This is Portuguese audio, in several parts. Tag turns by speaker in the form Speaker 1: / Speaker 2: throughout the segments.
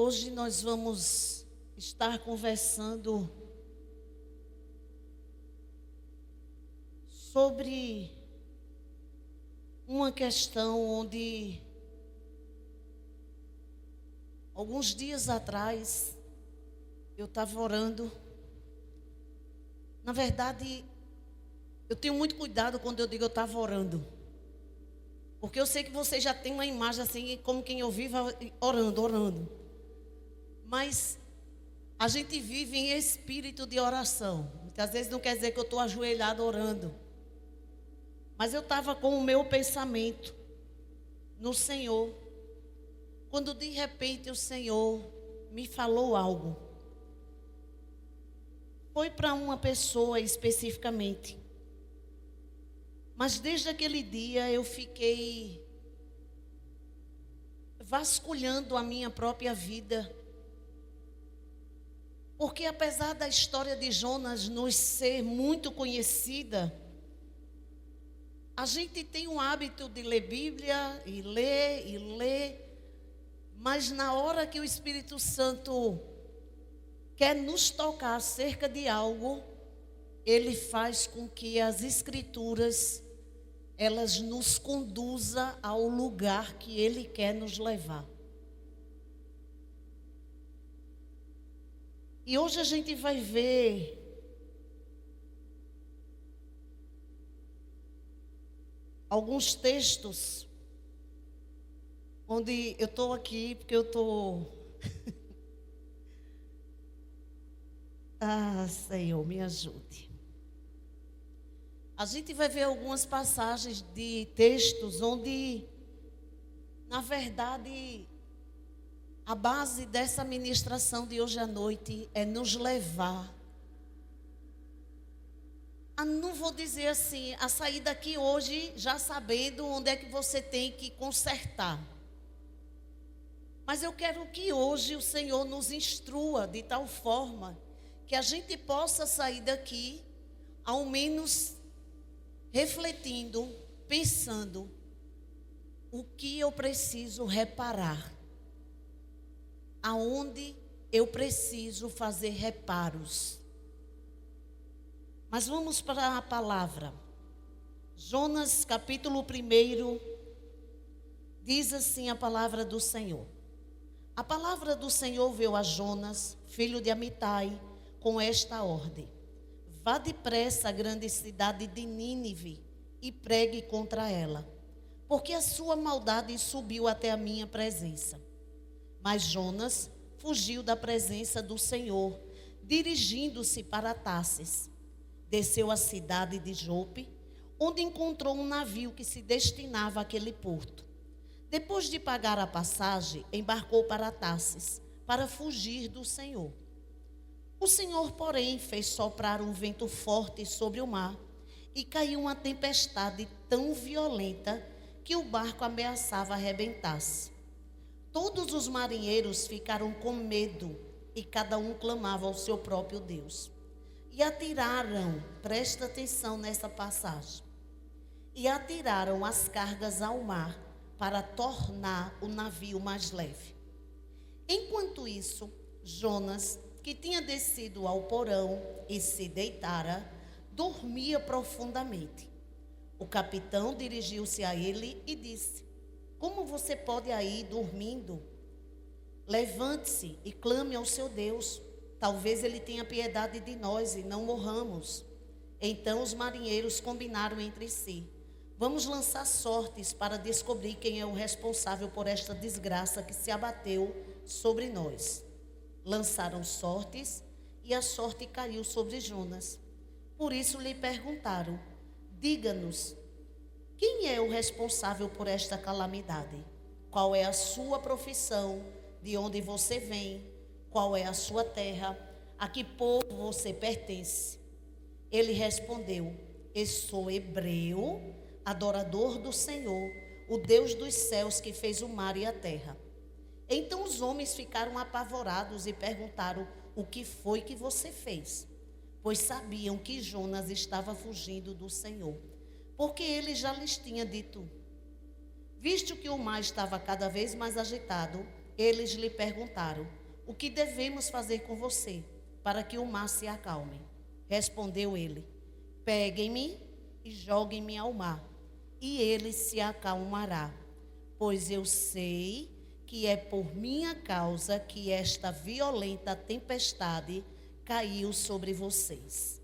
Speaker 1: Hoje nós vamos estar conversando sobre uma questão onde, alguns dias atrás, eu estava orando. Na verdade, eu tenho muito cuidado quando eu digo eu estava orando, porque eu sei que você já tem uma imagem assim, como quem eu vivo orando. Mas a gente vive em espírito de oração. Muitas vezes não quer dizer que eu estou ajoelhado orando. Mas eu estava com o meu pensamento no Senhor, quando de repente o Senhor me falou algo. Foi para uma pessoa especificamente. Mas desde aquele dia eu fiquei vasculhando a minha própria vida. Porque apesar da história de Jonas nos ser muito conhecida, a gente tem o hábito de ler Bíblia e ler, mas na hora que o Espírito Santo quer nos tocar acerca de algo, ele faz com que as Escrituras, elas nos conduzam ao lugar que ele quer nos levar. E hoje a gente vai ver alguns textos onde eu estou aqui porque eu estou... Senhor, me ajude. A gente vai ver algumas passagens de textos onde, na verdade, a base dessa ministração de hoje à noite é nos levar a, não vou dizer assim, a sair daqui hoje já sabendo onde é que você tem que consertar. Mas eu quero que hoje o Senhor nos instrua de tal forma que a gente possa sair daqui, ao menos refletindo, pensando o que eu preciso reparar. Aonde eu preciso fazer reparos. Mas vamos para a palavra. Jonas, capítulo 1, diz assim a palavra do Senhor. A palavra do Senhor veio a Jonas, filho de Amitai, com esta ordem: vá depressa à grande cidade de Nínive e pregue contra ela, porque a sua maldade subiu até a minha presença. Mas Jonas fugiu da presença do Senhor, dirigindo-se para Tarsis. Desceu à cidade de Jope, onde encontrou um navio que se destinava àquele porto. Depois de pagar a passagem, embarcou para Tarsis, para fugir do Senhor. O Senhor, porém, fez soprar um vento forte sobre o mar, e caiu uma tempestade tão violenta que o barco ameaçava arrebentar-se. Todos os marinheiros ficaram com medo e cada um clamava ao seu próprio Deus. E atiraram, presta atenção nessa passagem, e atiraram as cargas ao mar para tornar o navio mais leve. Enquanto isso, Jonas, que tinha descido ao porão e se deitara, dormia profundamente. O capitão dirigiu-se a ele e disse: como você pode aí dormindo? Levante-se e clame ao seu Deus. Talvez ele tenha piedade de nós e não morramos. Então os marinheiros combinaram entre si: vamos lançar sortes para descobrir quem é o responsável por esta desgraça que se abateu sobre nós. Lançaram sortes e a sorte caiu sobre Jonas. Por isso lhe perguntaram: diga-nos, quem é o responsável por esta calamidade? Qual é a sua profissão? De onde você vem? Qual é a sua terra? A que povo você pertence? Ele respondeu: eu sou hebreu, adorador do Senhor, o Deus dos céus que fez o mar e a terra. Então os homens ficaram apavorados e perguntaram: o que foi que você fez? Pois sabiam que Jonas estava fugindo do Senhor, porque ele já lhes tinha dito: visto que o mar estava cada vez mais agitado, Eles lhe perguntaram: o que devemos fazer com você para que o mar se acalme? Respondeu ele: peguem-me e joguem-me ao mar, e ele se acalmará. Pois eu sei que é por minha causa que esta violenta tempestade caiu sobre vocês.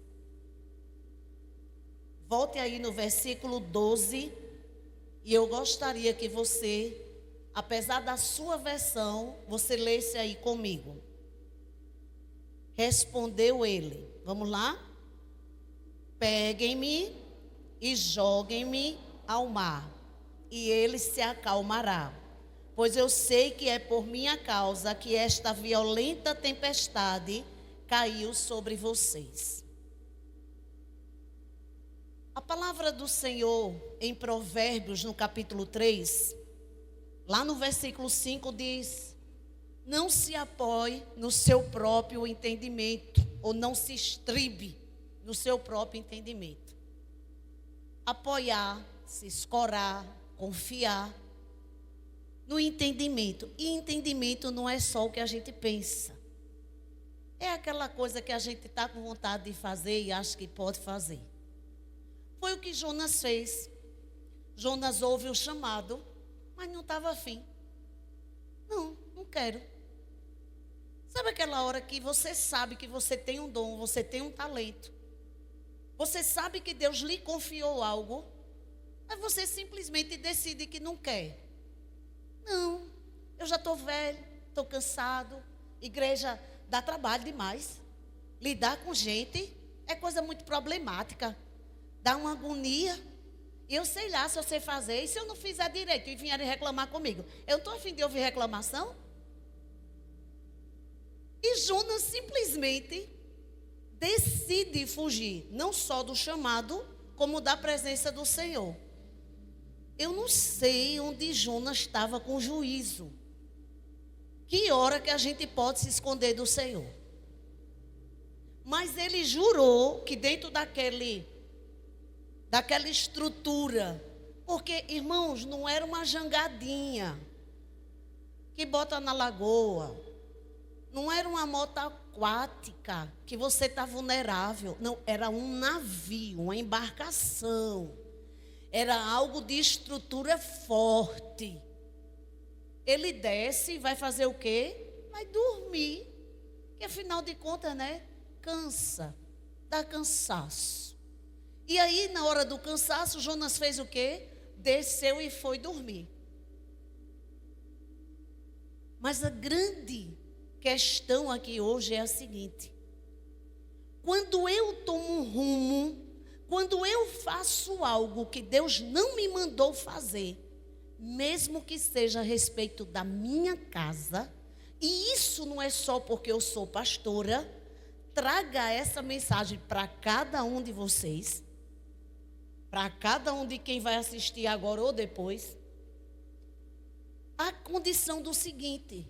Speaker 1: Volte aí no versículo 12, e eu gostaria que você, apesar da sua versão, você lesse aí comigo. Respondeu ele, vamos lá? Peguem-me e joguem-me ao mar, e ele se acalmará. Pois eu sei que é por minha causa que esta violenta tempestade caiu sobre vocês. A palavra do Senhor em Provérbios, no capítulo 3, lá no versículo 5 diz: não se apoie no seu próprio entendimento, ou não se estribe no seu próprio entendimento. Apoiar, se escorar, confiar no entendimento. E entendimento não é só o que a gente pensa. É aquela coisa que a gente está com vontade de fazer e acha que pode fazer. Foi o que Jonas fez. Jonas ouve o chamado, mas não estava afim. Não quero. Sabe aquela hora que você sabe que você tem um dom, você tem um talento. Você sabe que Deus lhe confiou algo, mas você simplesmente decide que não quer. Não, eu já estou velho, estou cansado. Igreja dá trabalho demais. Lidar com gente é coisa muito problemática. Dá uma agonia. E eu sei lá se eu sei fazer. E se eu não fizer direito e vierem reclamar comigo? Eu não estou a fim de ouvir reclamação. E Jonas simplesmente decide fugir, não só do chamado, como da presença do Senhor. Eu não sei onde Jonas estava com juízo. Que hora que a gente pode se esconder do Senhor? Mas ele jurou que dentro daquela estrutura, porque, irmãos, não era uma jangadinha que bota na lagoa, não era uma moto aquática que você está vulnerável, não, era um navio, uma embarcação, era algo de estrutura forte. Ele desce e vai fazer o quê? Vai dormir, que afinal de contas, né, cansa, dá cansaço. E aí, na hora do cansaço, Jonas fez o quê? Desceu e foi dormir. Mas a grande questão aqui hoje é a seguinte: quando eu tomo um rumo, quando eu faço algo que Deus não me mandou fazer, mesmo que seja a respeito da minha casa, e isso não é só porque eu sou pastora, traga essa mensagem para cada um de vocês, para cada um de quem vai assistir agora ou depois, a condição do seguinte: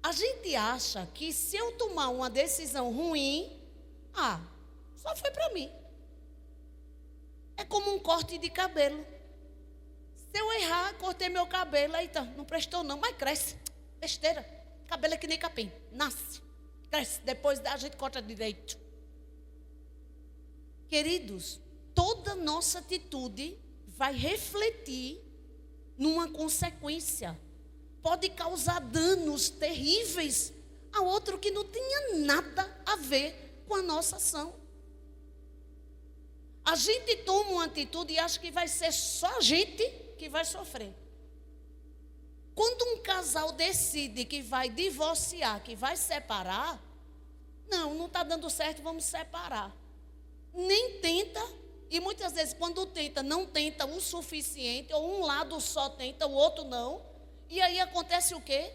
Speaker 1: a gente acha que se eu tomar uma decisão ruim, só foi para mim. É como um corte de cabelo. Se eu errar, cortei meu cabelo, aí não prestou não, mas cresce. Besteira. Cabelo é que nem capim, nasce, cresce, depois a gente corta direito. Queridos, toda nossa atitude vai refletir numa consequência. Pode causar danos terríveis a outro que não tinha nada a ver com a nossa ação. A gente toma uma atitude e acha que vai ser só a gente que vai sofrer. Quando um casal decide que vai divorciar, que vai separar, não está dando certo, vamos separar. Nem tenta, e muitas vezes quando tenta, não tenta o suficiente, ou um lado só tenta, o outro não. E aí acontece o quê?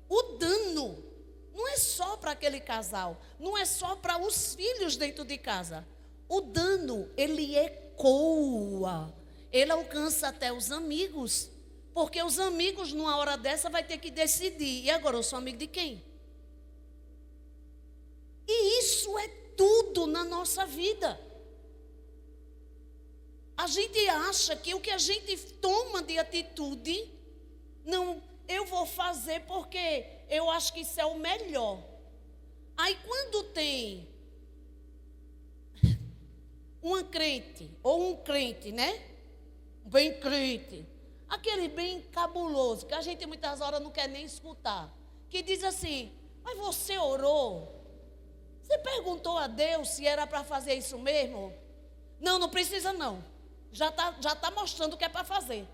Speaker 1: O dano não é só para aquele casal, não é só para os filhos dentro de casa. O dano, ele ecoa, ele alcança até os amigos, porque os amigos, numa hora dessa, vai ter que decidir: e agora eu sou amigo de quem? E isso é tudo na nossa vida. A gente acha que o que a gente toma de atitude, não, eu vou fazer porque eu acho que isso é o melhor. Aí quando tem uma crente, ou um crente, né? Bem crente, aquele bem cabuloso, que a gente muitas horas não quer nem escutar, que diz assim: mas você orou? Você perguntou a Deus se era para fazer isso mesmo? Não, não precisa não. Já tá mostrando o que é para fazer.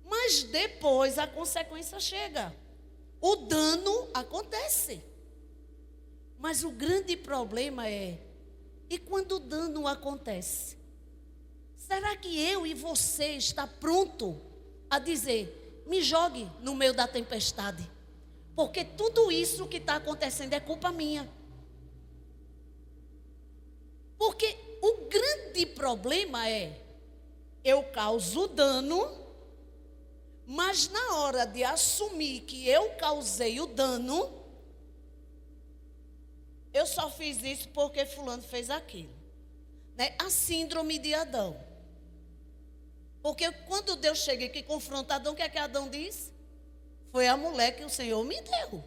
Speaker 1: Mas depois a consequência chega. O dano acontece. Mas o grande problema é, e quando o dano acontece? Será que eu e você está pronto a dizer, me jogue no meio da tempestade? Porque tudo isso que está acontecendo é culpa minha. Porque o grande problema é, eu causo dano, mas na hora de assumir que eu causei o dano, eu só fiz isso porque fulano fez aquilo. Né? A síndrome de Adão. Porque quando Deus chega aqui e confronta Adão, o que é que Adão diz? Foi a mulher que o Senhor me deu.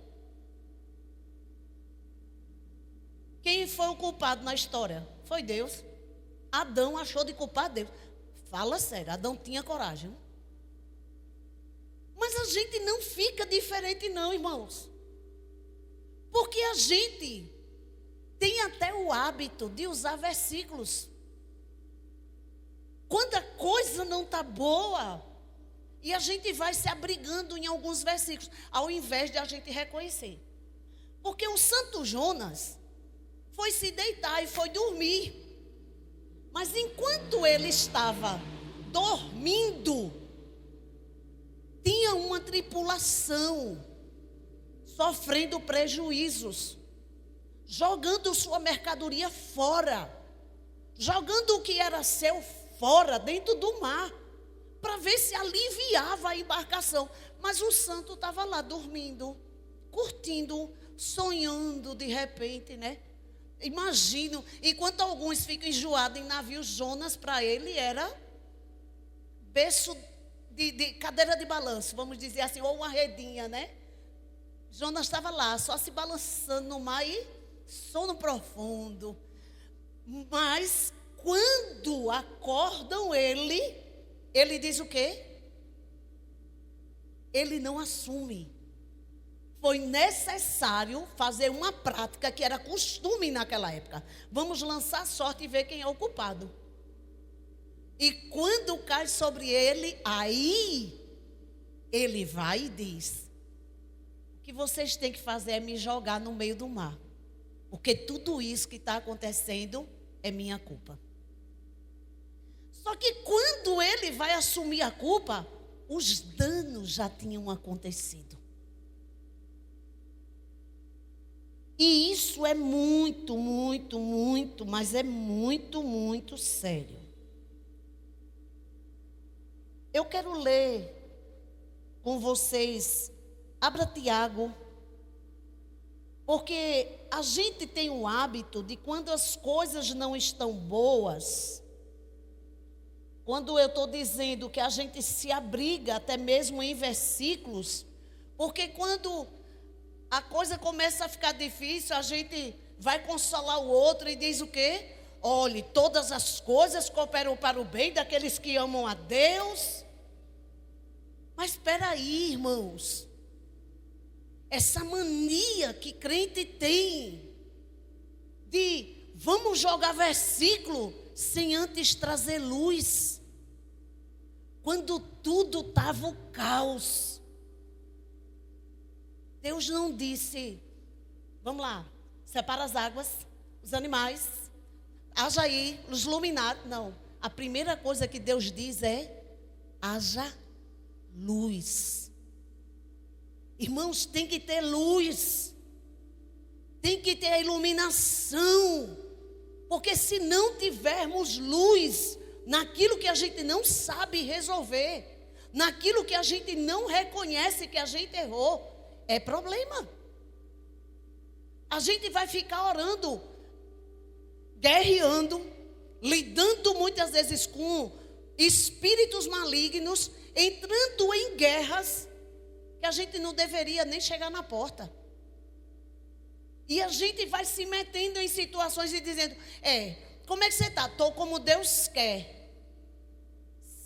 Speaker 1: Quem foi o culpado na história? Foi Deus. Adão achou de culpar Deus. Fala sério, Adão tinha coragem. Mas a gente não fica diferente não, irmãos. Porque a gente tem até o hábito de usar versículos. Quando a coisa não está boa, e a gente vai se abrigando em alguns versículos, ao invés de a gente reconhecer. Porque o santo Jonas foi se deitar e foi dormir. Mas enquanto ele estava dormindo, tinha uma tripulação sofrendo prejuízos, jogando sua mercadoria fora, jogando o que era seu fora, dentro do mar, para ver se aliviava a embarcação. Mas o santo estava lá dormindo, curtindo, sonhando de repente, né? Imagino, enquanto alguns ficam enjoados em navios, Jonas para ele era berço de cadeira de balanço, vamos dizer assim, ou uma redinha, né? Jonas estava lá, só se balançando no mar e sono profundo. Mas quando acordam ele diz o quê? Ele não assume. Foi necessário fazer uma prática que era costume naquela época. Vamos lançar sorte e ver quem é o culpado. E quando cai sobre ele, aí ele vai e diz: o que vocês têm que fazer é me jogar no meio do mar. Porque tudo isso que está acontecendo é minha culpa. Só que quando ele vai assumir a culpa, os danos já tinham acontecido. E isso é muito, muito, muito, mas é muito, muito sério. Eu quero ler com vocês, abra Tiago, porque a gente tem o hábito de quando as coisas não estão boas, quando eu estou dizendo que a gente se abriga até mesmo em versículos, porque quando a coisa começa a ficar difícil, a gente vai consolar o outro e diz o quê? Olhe, todas as coisas cooperam para o bem daqueles que amam a Deus. Mas espera aí, irmãos. Essa mania que crente tem de vamos jogar versículo sem antes trazer luz. Quando tudo estava o caos. Deus não disse, vamos lá, separa as águas, os animais, haja aí, os luminares. Não, a primeira coisa que Deus diz é, haja luz. Irmãos, tem que ter luz, tem que ter a iluminação, porque se não tivermos luz naquilo que a gente não sabe resolver, naquilo que a gente não reconhece que a gente errou, é problema. A gente vai ficar orando, guerreando, lidando muitas vezes com espíritos malignos, entrando em guerras que a gente não deveria nem chegar na porta. E a gente vai se metendo em situações e dizendo, como é que você está? Estou como Deus quer.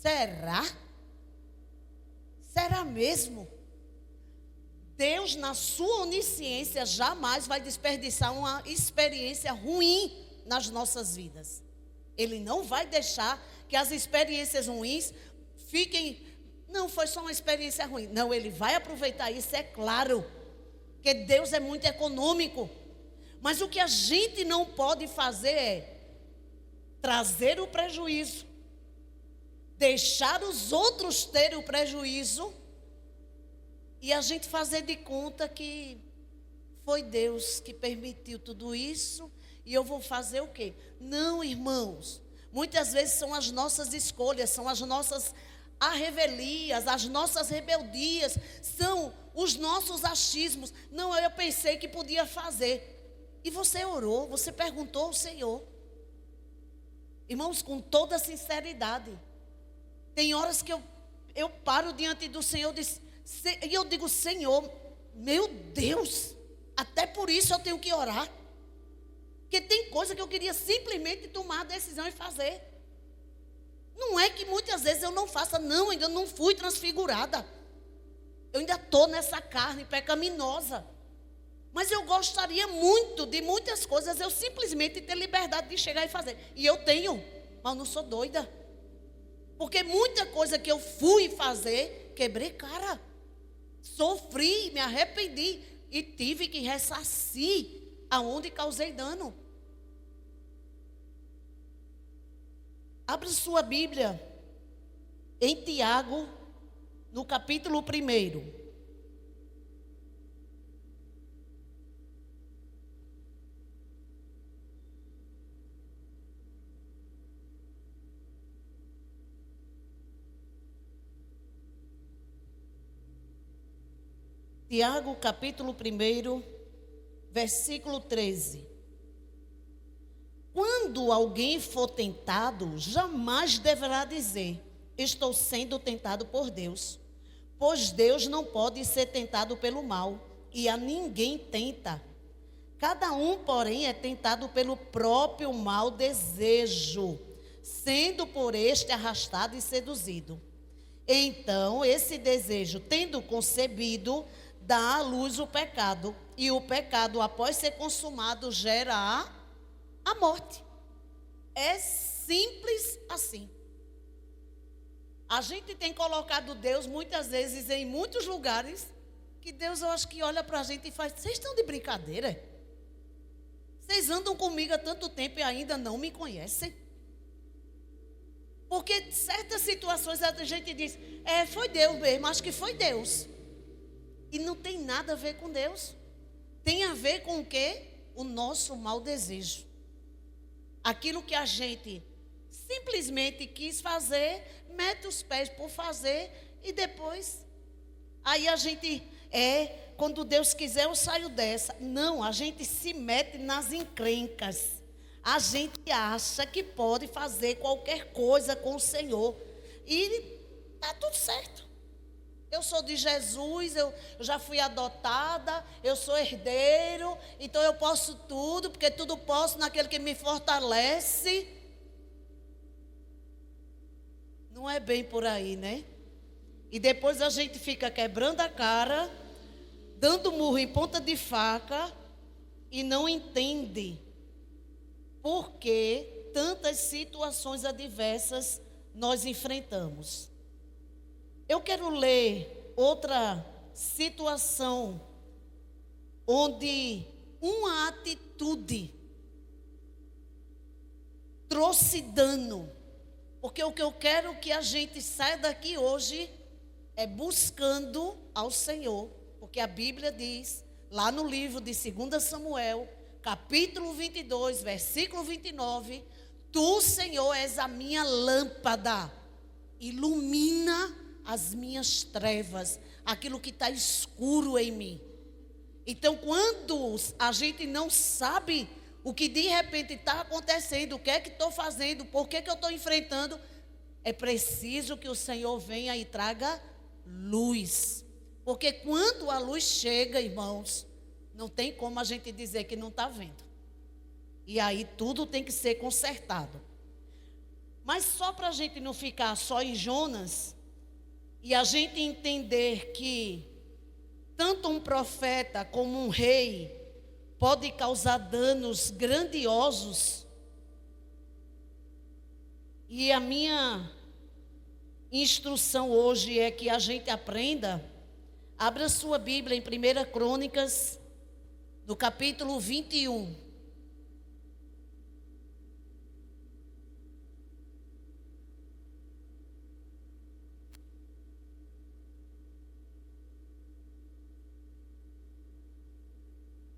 Speaker 1: Será? Será mesmo? Deus, na sua onisciência, jamais vai desperdiçar uma experiência ruim nas nossas vidas. Ele não vai deixar que as experiências ruins fiquem... Não, foi só uma experiência ruim. Não, Ele vai aproveitar isso, é claro. Porque Deus é muito econômico. Mas o que a gente não pode fazer é trazer o prejuízo, deixar os outros terem o prejuízo e a gente fazer de conta que foi Deus que permitiu tudo isso e eu vou fazer o quê? Não, irmãos. Muitas vezes são as nossas escolhas, são as nossas arrevelias, as nossas rebeldias, são os nossos achismos. Não, eu pensei que podia fazer. E você orou, você perguntou ao Senhor. Irmãos, com toda sinceridade. Tem horas que eu paro diante do Senhor e eu digo, Senhor, meu Deus, até por isso eu tenho que orar. Porque tem coisa que eu queria simplesmente tomar a decisão e fazer. Não é que muitas vezes eu não faça, não, ainda não fui transfigurada. Eu ainda estou nessa carne pecaminosa. Mas eu gostaria muito de muitas coisas, eu simplesmente ter liberdade de chegar e fazer. E eu tenho, mas eu não sou doida. Porque muita coisa que eu fui fazer, quebrei cara. Sofri, me arrependi e tive que ressarcir aonde causei dano. Abre sua Bíblia em Tiago, no capítulo 1. Tiago, capítulo 1, versículo 13. Quando alguém for tentado, jamais deverá dizer, estou sendo tentado por Deus. Pois Deus não pode ser tentado pelo mal, e a ninguém tenta. Cada um, porém, é tentado pelo próprio mau desejo, sendo por este arrastado e seduzido. Então, esse desejo, tendo concebido, dá à luz o pecado, e o pecado, após ser consumado, gera a morte. É simples assim. A gente tem colocado Deus muitas vezes em muitos lugares, que Deus, eu acho que olha para a gente e faz, vocês estão de brincadeira? Vocês andam comigo há tanto tempo e ainda não me conhecem? Porque certas situações a gente diz, foi Deus mesmo, acho que foi Deus. E não tem nada a ver com Deus. Tem a ver com o quê? O nosso mau desejo. Aquilo que a gente simplesmente quis fazer, mete os pés por fazer e depois, aí a gente, quando Deus quiser eu saio dessa. Não, a gente se mete nas encrencas. A gente acha que pode fazer qualquer coisa com o Senhor. E está tudo certo. Eu sou de Jesus, eu já fui adotada, eu sou herdeiro, então eu posso tudo, porque tudo posso naquele que me fortalece. Não é bem por aí, né? E depois a gente fica quebrando a cara, dando murro em ponta de faca e não entende por que tantas situações adversas nós enfrentamos. Eu quero ler outra situação onde uma atitude trouxe dano. Porque o que eu quero que a gente saia daqui hoje é buscando ao Senhor. Porque a Bíblia diz, lá no livro de 2 Samuel, capítulo 22, versículo 29, Tu, Senhor, és a minha lâmpada, ilumina as minhas trevas, aquilo que está escuro em mim. Então, quando a gente não sabe o que de repente está acontecendo, o que é que estou fazendo, por que eu estou enfrentando, É preciso que o Senhor venha e traga luz. Porque quando a luz chega, irmãos, não tem como a gente dizer que não está vendo. E aí tudo tem que ser consertado. Mas só para a gente não ficar só em Jonas, e a gente entender que tanto um profeta como um rei pode causar danos grandiosos. E a minha instrução hoje é que a gente aprenda. Abra sua Bíblia em 1 Crônicas, no capítulo 21.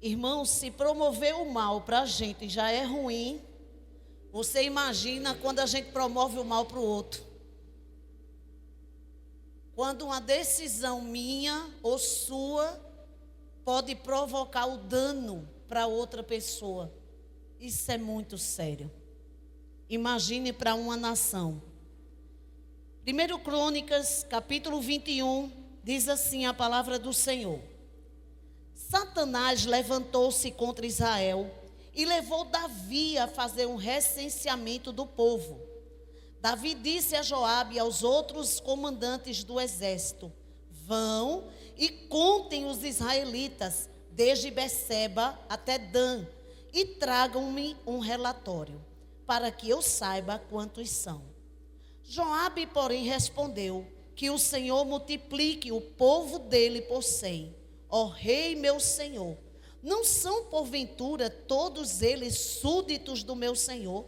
Speaker 1: Irmãos, se promover o mal para a gente já é ruim, você imagina quando a gente promove o mal para o outro. Quando uma decisão minha ou sua pode provocar o dano para outra pessoa. Isso é muito sério. Imagine para uma nação. 1 Crônicas, capítulo 21, diz assim a palavra do Senhor. Satanás levantou-se contra Israel e levou Davi a fazer um recenseamento do povo. Davi disse a Joabe e aos outros comandantes do exército: vão e contem os israelitas, desde Beceba até Dan, e tragam-me um relatório, para que eu saiba quantos são. Joabe, porém, respondeu: que o Senhor multiplique o povo dele por 100. Ó rei meu senhor, não são porventura todos eles súditos do meu senhor?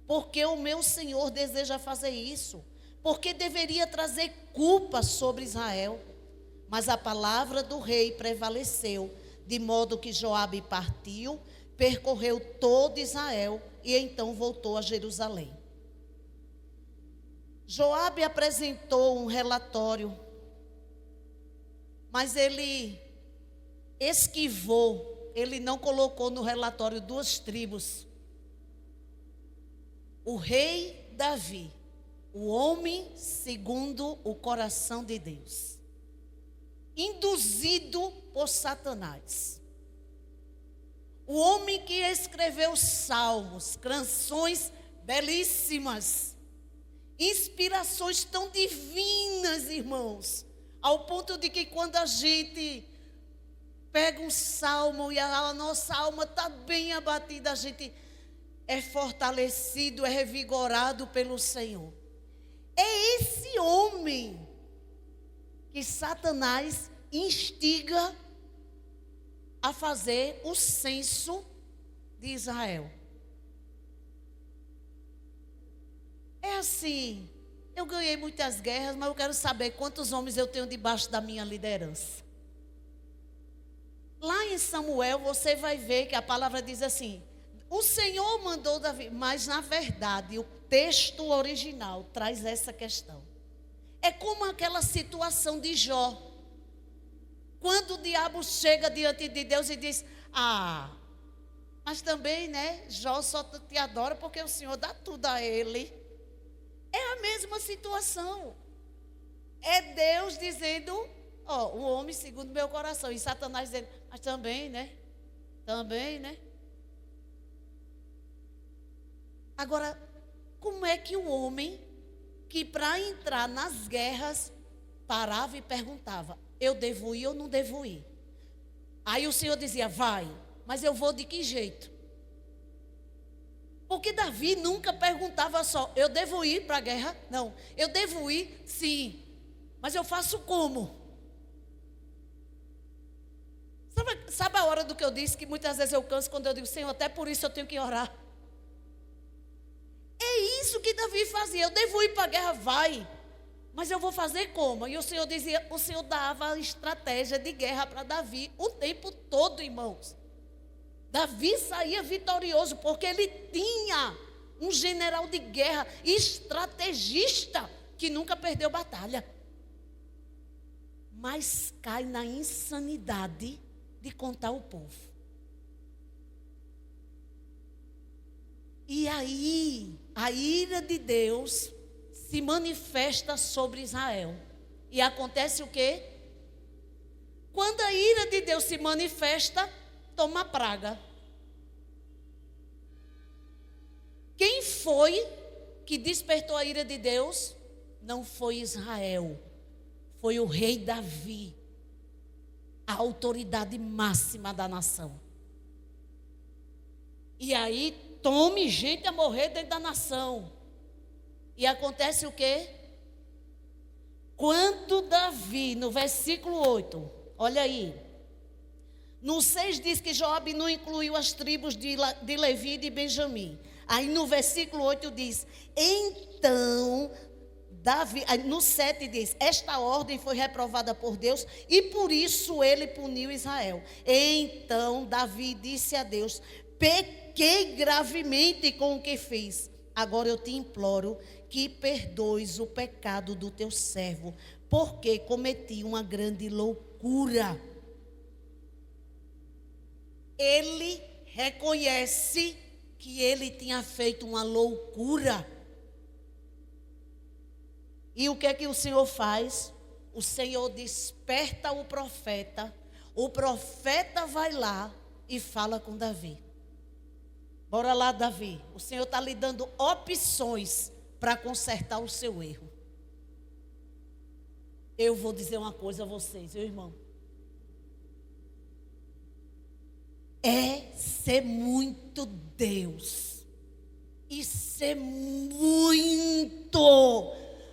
Speaker 1: Porque o meu senhor deseja fazer isso? Porque deveria trazer culpa sobre Israel? Mas a palavra do rei prevaleceu, de modo que Joabe partiu, percorreu todo Israel e então voltou a Jerusalém. Joabe apresentou um relatório, mas ele esquivou, ele não colocou no relatório 2 tribos. O rei Davi, o homem segundo o coração de Deus, induzido por Satanás. O homem que escreveu salmos, canções belíssimas, inspirações tão divinas, irmãos, ao ponto de que quando a gente pega um salmo e a nossa alma está bem abatida, a gente é fortalecido, é revigorado pelo Senhor. É esse homem que Satanás instiga a fazer o censo de Israel. É assim, eu ganhei muitas guerras, mas eu quero saber quantos homens eu tenho debaixo da minha liderança. Lá em Samuel você vai ver que a palavra diz assim: o Senhor mandou Davi, mas na verdade o texto original traz essa questão. É como aquela situação de Jó. Quando o diabo chega diante de Deus e diz: mas também, né, Jó só te adora porque o Senhor dá tudo a ele. É a mesma situação. É Deus dizendo: o homem segundo meu coração. E Satanás dizendo: mas também, né? Também, né? Agora, como é que o homem que para entrar nas guerras parava e perguntava: eu devo ir ou não devo ir? Aí o Senhor dizia: vai, mas eu vou de que jeito? Porque Davi nunca perguntava só: eu devo ir para a guerra? Não, eu devo ir, sim, mas eu faço como? Sabe a hora do que eu disse, que muitas vezes eu canso quando eu digo: Senhor, até por isso eu tenho que orar. É isso que Davi fazia: eu devo ir para a guerra, vai, mas eu vou fazer como? E o Senhor dizia, o Senhor dava a estratégia de guerra para Davi o tempo todo, irmãos. Davi saía vitorioso porque ele tinha um general de guerra, estrategista, que nunca perdeu batalha. Mas cai na insanidade de contar o povo. E aí, a ira de Deus se se manifesta sobre Israel. E acontece o quê? Quando a ira de Deus se manifesta, toma praga. Quem foi que despertou a ira de Deus? Não foi Israel, foi o rei Davi, a autoridade máxima da nação. E aí, tome gente a morrer dentro da nação. E acontece o quê? Quando Davi, no versículo 8, olha aí, no 6 diz que Joabe não incluiu as tribos de Levi e de Benjamim. Aí no versículo 8 diz, então Davi, no 7 diz, esta ordem foi reprovada por Deus e por isso ele puniu Israel. Então Davi disse a Deus, pequei gravemente com o que fiz. Agora eu te imploro que perdoes o pecado do teu servo, porque cometi uma grande loucura. Ele reconhece que ele tinha feito uma loucura. E o que é que o Senhor faz? O Senhor desperta o profeta vai lá e fala com Davi. Bora lá, Davi, o Senhor está lhe dando opções para consertar o seu erro. Eu vou dizer uma coisa a vocês, meu irmão. É ser muito Deus. E ser muito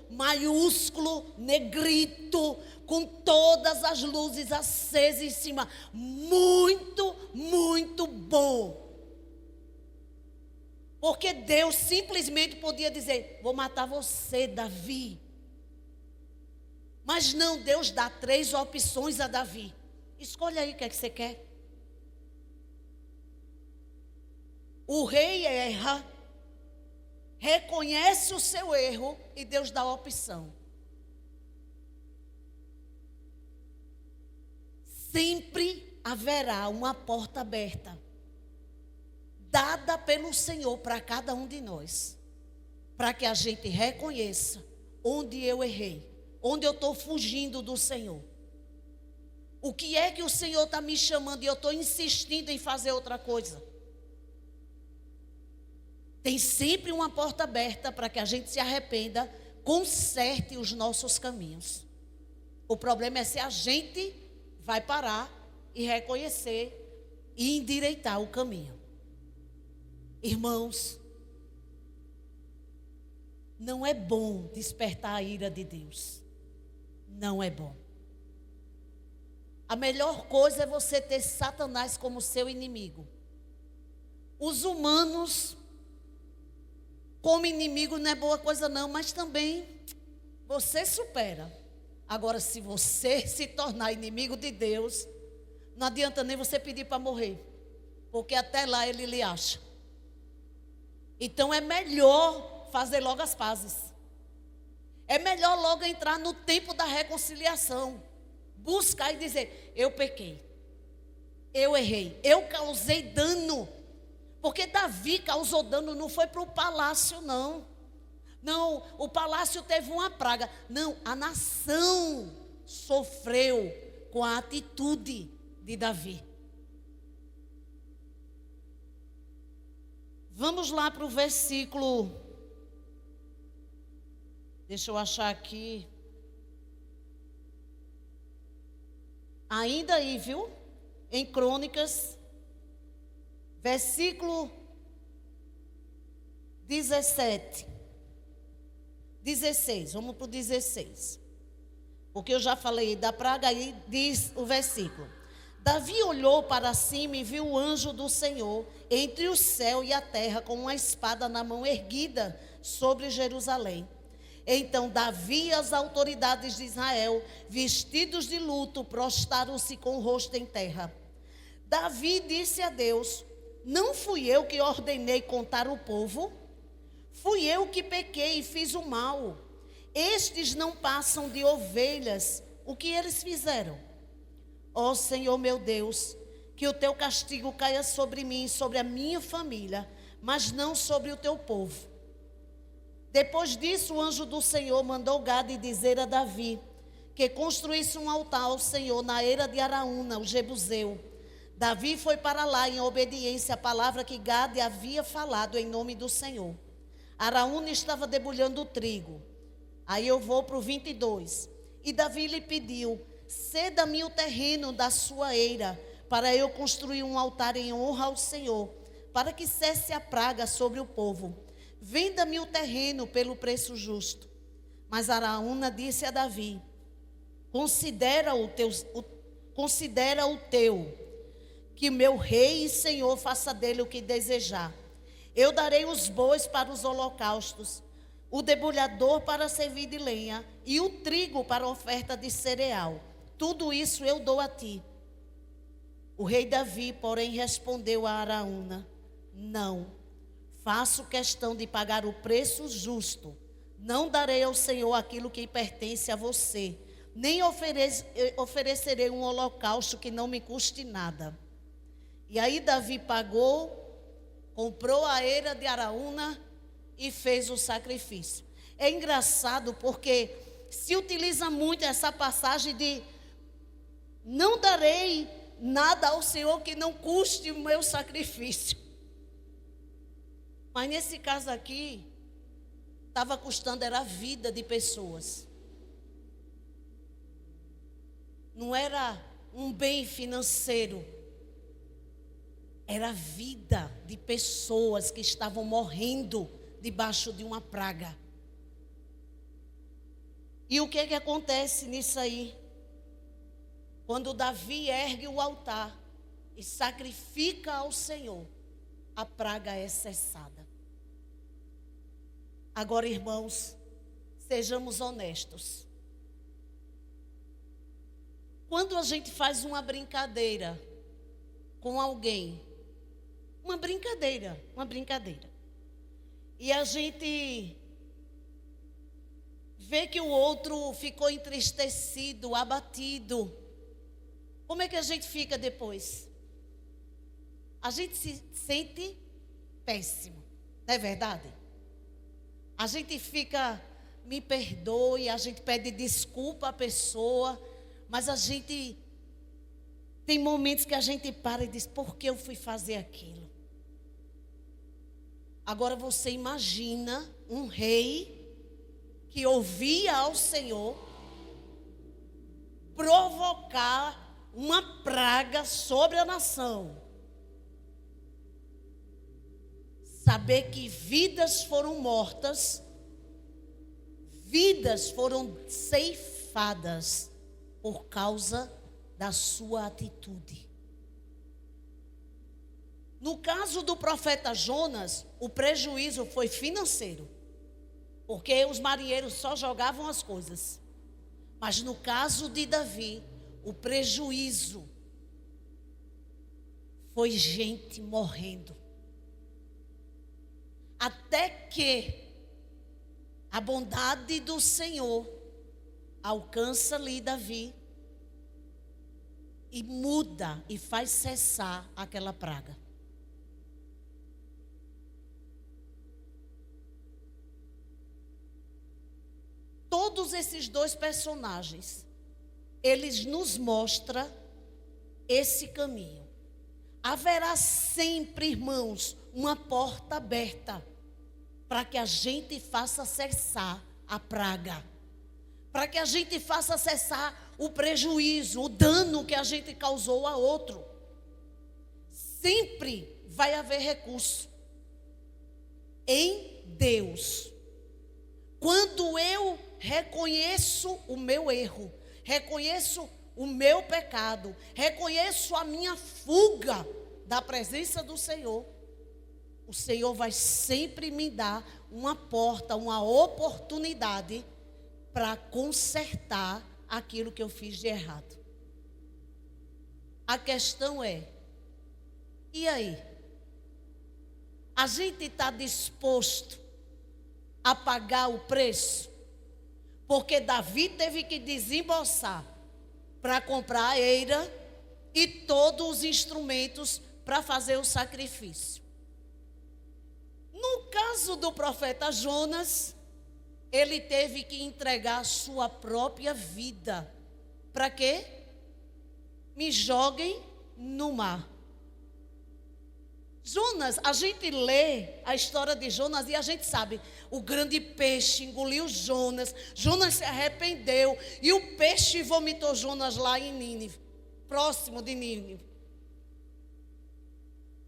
Speaker 1: maiúsculo, negrito, com todas as luzes acesas em cima. Muito, muito bom. Porque Deus simplesmente podia dizer, vou matar você, Davi. Mas não, Deus dá 3 opções a Davi. Escolha aí o que é que você quer. O rei erra, reconhece o seu erro e Deus dá a opção. Sempre haverá uma porta aberta, dada pelo Senhor para cada um de nós, para que a gente reconheça onde eu errei, onde eu estou fugindo do Senhor. O que é que o Senhor está me chamando e eu estou insistindo em fazer outra coisa? Tem sempre uma porta aberta para que a gente se arrependa, conserte os nossos caminhos. O problema é se a gente vai parar e reconhecer e endireitar o caminho. Irmãos, não é bom despertar a ira de Deus. Não é bom. A melhor coisa é você ter Satanás como seu inimigo. Os humanos como inimigo não é boa coisa não, mas também você supera. Agora, se você se tornar inimigo de Deus, não adianta nem você pedir para morrer, porque até lá ele lhe acha. Então é melhor fazer logo as pazes. É melhor logo entrar no tempo da reconciliação. Buscar e dizer, eu pequei, eu errei, eu causei dano. Porque Davi causou dano, não foi para o palácio, não. Não, o palácio teve uma praga. Não, a nação sofreu com a atitude de Davi. Vamos lá para o versículo. Deixa eu achar aqui. Ainda aí, viu? Em Crônicas, versículo 17. 16, vamos para o 16. Porque eu já falei da praga, aí diz o versículo. Davi olhou para cima e viu o anjo do Senhor entre o céu e a terra com uma espada na mão erguida sobre Jerusalém. Então Davi e as autoridades de Israel, vestidos de luto, prostraram-se com o rosto em terra. Davi disse a Deus, não fui eu que ordenei contar o povo? Fui eu que pequei e fiz o mal. Estes não passam de ovelhas. O que eles fizeram? Ó Senhor meu Deus, que o teu castigo caia sobre mim e sobre a minha família, mas não sobre o teu povo. Depois disso, o anjo do Senhor mandou Gade dizer a Davi que construísse um altar ao Senhor na eira de Araúna, o Jebuseu. Davi foi para lá em obediência à palavra que Gade havia falado em nome do Senhor. Araúna estava debulhando o trigo. Aí eu vou para o 22. E Davi lhe pediu: ceda-me o terreno da sua eira, para eu construir um altar em honra ao Senhor, para que cesse a praga sobre o povo. Venda-me o terreno pelo preço justo. Mas Araúna disse a Davi: considera o teu, que meu rei e senhor faça dele o que desejar. Eu darei os bois para os holocaustos, o debulhador para servir de lenha e o trigo para oferta de cereal. Tudo isso eu dou a ti. O rei Davi, porém, respondeu a Araúna: não, faço questão de pagar o preço justo. Não darei ao Senhor aquilo que pertence a você, nem oferecerei um holocausto que não me custe nada. E aí Davi pagou, comprou a eira de Araúna e fez o sacrifício. É engraçado porque se utiliza muito essa passagem de não darei nada ao Senhor que não custe o meu sacrifício. Mas nesse caso aqui, estava custando, era a vida de pessoas. Não era um bem financeiro. Era a vida de pessoas que estavam morrendo debaixo de uma praga. E o que é que acontece nisso aí? Quando Davi ergue o altar e sacrifica ao Senhor, a praga é cessada. Agora, irmãos, sejamos honestos. Quando a gente faz uma brincadeira com alguém, uma brincadeira, e a gente vê que o outro ficou entristecido, abatido, como é que a gente fica depois? A gente se sente péssimo, não é verdade? A gente fica, me perdoe, a gente pede desculpa à pessoa, mas a gente tem momentos que a gente para e diz: por que eu fui fazer aquilo? Agora você imagina um rei que ouvia ao Senhor provocar uma praga sobre a nação. Saber que vidas foram mortas, vidas foram ceifadas por causa da sua atitude. No caso do profeta Jonas, o prejuízo foi financeiro, porque os marinheiros só jogavam as coisas. Mas no caso de Davi, o prejuízo foi gente morrendo. Até que a bondade do Senhor alcança ali Davi e muda e faz cessar aquela praga. Todos esses dois personagens, eles nos mostram esse caminho. Haverá sempre, irmãos, uma porta aberta para que a gente faça cessar a praga, para que a gente faça cessar o prejuízo, o dano que a gente causou a outro. Sempre vai haver recurso em Deus. Quando eu reconheço o meu erro, reconheço o meu pecado, reconheço a minha fuga da presença do Senhor, o Senhor vai sempre me dar uma porta, uma oportunidade para consertar aquilo que eu fiz de errado. A questão é, e aí? A gente está disposto a pagar o preço? Porque Davi teve que desembolsar para comprar a eira e todos os instrumentos para fazer o sacrifício. No caso do profeta Jonas, ele teve que entregar a sua própria vida. Para quê? Me joguem no mar. Jonas, a gente lê a história de Jonas e a gente sabe, o grande peixe engoliu Jonas, Jonas se arrependeu e o peixe vomitou Jonas lá em Nínive, próximo de Nínive.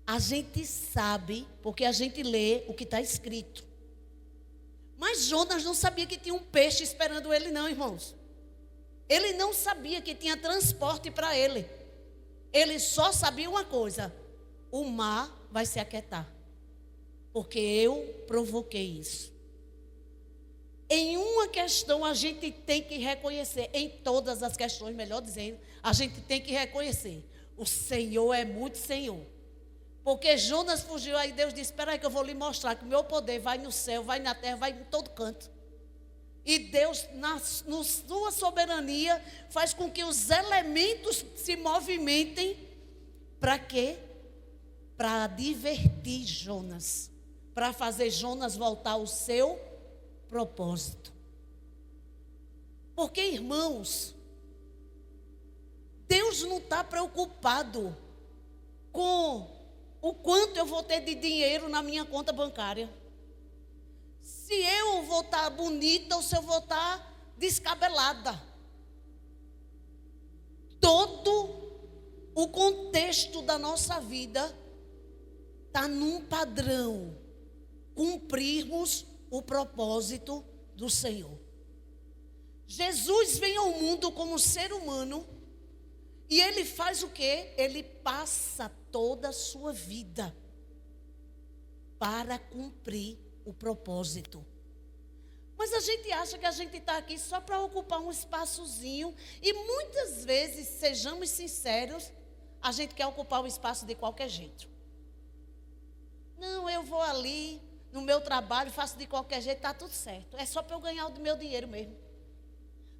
Speaker 1: A gente sabe, porque a gente lê o que está escrito. Mas Jonas não sabia que tinha um peixe esperando ele não, irmãos. Ele não sabia que tinha transporte para ele. Ele só sabia uma coisa: o mar vai se aquietar, porque eu provoquei isso. Em uma questão a gente tem que reconhecer, em todas as questões, melhor dizendo, a gente tem que reconhecer: o Senhor é muito Senhor. Porque Jonas fugiu, aí Deus disse: espera aí que eu vou lhe mostrar que o meu poder vai no céu, vai na terra, vai em todo canto. E Deus, na sua soberania, faz com que os elementos se movimentem. Para quê? Para divertir Jonas, para fazer Jonas voltar ao seu propósito. Porque, irmãos, Deus não está preocupado com o quanto eu vou ter de dinheiro na minha conta bancária. Se eu vou estar bonita ou se eu vou estar descabelada. Todo o contexto da nossa vida está num padrão: cumprirmos o propósito do Senhor. Jesus vem ao mundo como ser humano e ele faz o quê? Ele passa toda a sua vida para cumprir o propósito. Mas a gente acha que a gente está aqui só para ocupar um espaçozinho e muitas vezes, sejamos sinceros, a gente quer ocupar o espaço de qualquer jeito. Não, eu vou ali no meu trabalho, faço de qualquer jeito, está tudo certo. É só para eu ganhar o meu dinheiro mesmo.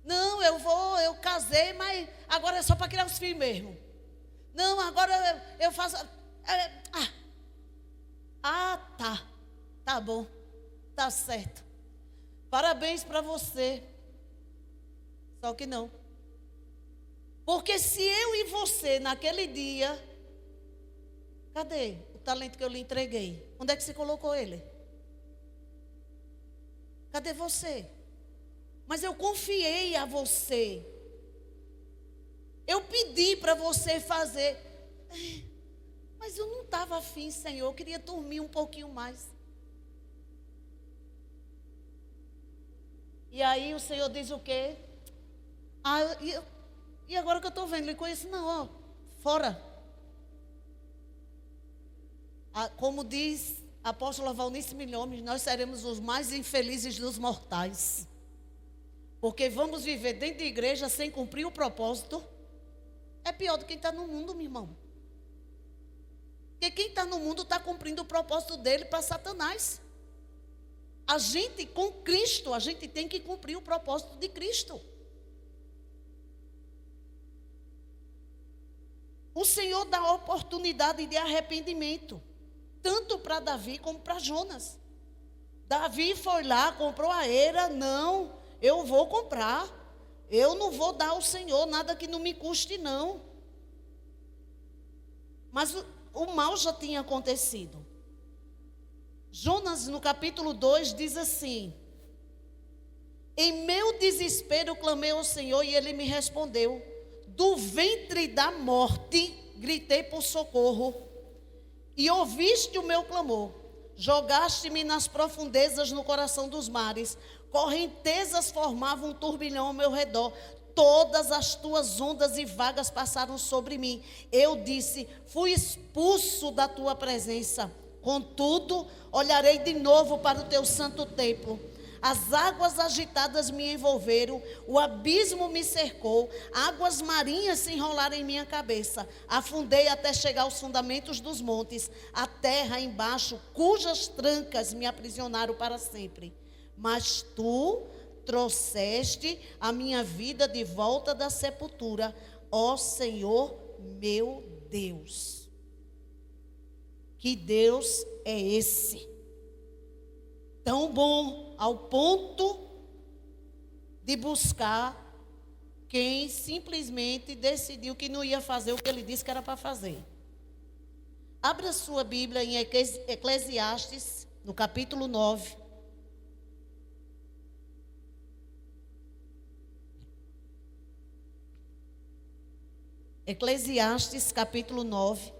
Speaker 1: Não, eu casei, mas agora é só para criar os filhos mesmo. Não, agora eu faço... Tá bom, tá certo. Parabéns para você. Só que não. Porque se eu e você naquele dia... Cadê o talento que eu lhe entreguei? Onde é que você colocou ele? Cadê você? Mas eu confiei a você. Eu pedi para você fazer. Mas eu não estava afim, Senhor. Eu queria dormir um pouquinho mais. E aí o Senhor diz o quê? E agora que eu estou vendo, lhe conheço, não, ó, fora. Como diz a apóstola Valnice Milhomes, nós seremos os mais infelizes dos mortais. Porque vamos viver dentro de igreja sem cumprir o propósito. É pior do que quem está no mundo, meu irmão. Porque quem está no mundo está cumprindo o propósito dele para Satanás. A gente, com Cristo, a gente tem que cumprir o propósito de Cristo. O Senhor dá oportunidade de arrependimento, tanto para Davi como para Jonas. Davi foi lá, comprou a eira. Não, eu vou comprar. Eu não vou dar ao Senhor nada que não me custe, não. Mas o mal já tinha acontecido. Jonas, no capítulo 2, diz assim: em meu desespero clamei ao Senhor e Ele me respondeu. Do ventre da morte gritei por socorro e ouviste o meu clamor. Jogaste-me nas profundezas, no coração dos mares. Correntezas formavam um turbilhão ao meu redor. Todas as tuas ondas e vagas passaram sobre mim. Eu disse: fui expulso da tua presença. Contudo, olharei de novo para o teu santo templo. As águas agitadas me envolveram, o abismo me cercou, águas marinhas se enrolaram em minha cabeça. Afundei até chegar aos fundamentos dos montes, a terra embaixo, cujas trancas me aprisionaram para sempre. Mas tu trouxeste a minha vida de volta da sepultura, ó Senhor meu Deus. Que Deus é esse? Tão bom ao ponto de buscar quem simplesmente decidiu que não ia fazer o que ele disse que era para fazer. Abra a sua Bíblia em Eclesiastes, no capítulo 9. Eclesiastes, capítulo 9.